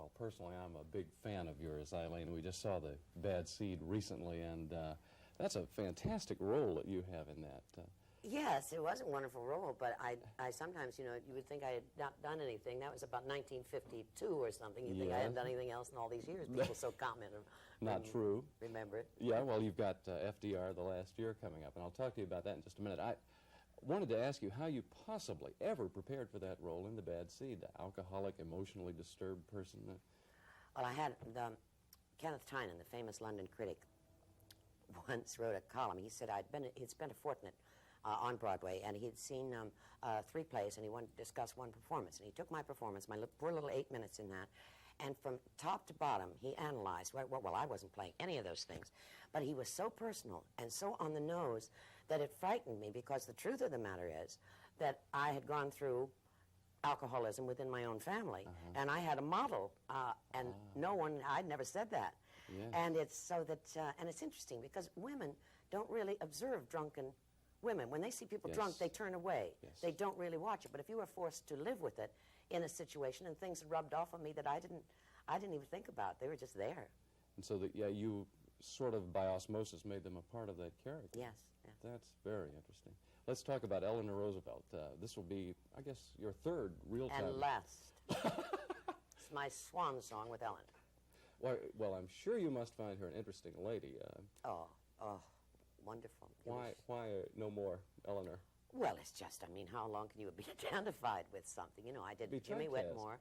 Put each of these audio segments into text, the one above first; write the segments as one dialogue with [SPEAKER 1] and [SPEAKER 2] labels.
[SPEAKER 1] Well, personally, I'm a big fan of yours, Eileen. We just saw The Bad Seed recently, and that's a fantastic role that you have in that.
[SPEAKER 2] Yes, it was a wonderful role, but I sometimes, you know, you would think I had not done anything. That was about 1952 or something. You'd think I hadn't done anything else in all these years. People so comment.
[SPEAKER 1] Not true.
[SPEAKER 2] Remember it?
[SPEAKER 1] Yeah, well, you've got FDR, The Last Year, coming up, and I'll talk to you about that in just a minute. I wanted to ask you how you possibly ever prepared for that role in The Bad Seed, the alcoholic, emotionally disturbed person.
[SPEAKER 2] Well, I had Kenneth Tynan, the famous London critic, once wrote a column. He said he'd spent a fortnight on Broadway, and he had seen 3 plays, and he wanted to discuss one performance. And he took my performance, my poor little 8 minutes in that, and from top to bottom, he analyzed. Well, I wasn't playing any of those things, but he was so personal and so on the nose that it frightened me, because the truth of the matter is that I had gone through alcoholism within my own family, and I had a model, and no one, I'd never said that.
[SPEAKER 1] Yes.
[SPEAKER 2] And it's so that, and it's interesting, because women don't really observe drunken women. When they see people drunk, they turn away.
[SPEAKER 1] Yes.
[SPEAKER 2] They don't really watch it. But if you were forced to live with it in a situation, and things rubbed off on me that I didn't even think about, they were just there.
[SPEAKER 1] And so that, yeah, you sort of by osmosis made them a part of that character.
[SPEAKER 2] Yes. Yeah.
[SPEAKER 1] That's very interesting. Let's talk about Eleanor Roosevelt. This will be, I guess, your third real-time.
[SPEAKER 2] And last. It's my swan song with Ellen.
[SPEAKER 1] Well, I'm sure you must find her an interesting lady.
[SPEAKER 2] Wonderful.
[SPEAKER 1] Why no more, Eleanor?
[SPEAKER 2] Well, it's just, I mean, how long can you be identified with something? You know, I did Jimmy Whitmore,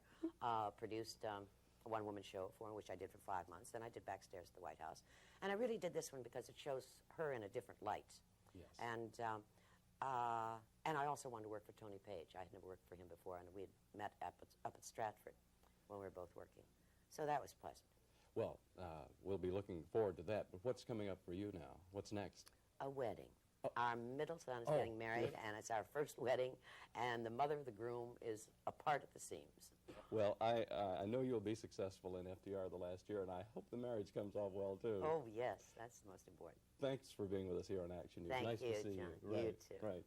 [SPEAKER 2] produced a one-woman show for him, which I did for 5 months. Then I did Backstairs at the White House. And I really did this one because it shows her in a different light.
[SPEAKER 1] Yes.
[SPEAKER 2] And I also wanted to work for Tony Page. I had never worked for him before, and we had met up at Stratford when we were both working. So that was pleasant.
[SPEAKER 1] Well, we'll be looking forward to that. But what's coming up for you now? What's next?
[SPEAKER 2] A wedding. Our middle son is getting married, and it's our first wedding, and the mother of the groom is apart at the seams.
[SPEAKER 1] Well, I know you'll be successful in FDR The Last Year, and I hope the marriage comes off well, too.
[SPEAKER 2] Oh, yes, that's the most important.
[SPEAKER 1] Thanks for being with us here on Action News.
[SPEAKER 2] Thank
[SPEAKER 1] nice
[SPEAKER 2] you,
[SPEAKER 1] to see
[SPEAKER 2] John.
[SPEAKER 1] you. Right,
[SPEAKER 2] You too.
[SPEAKER 1] Right.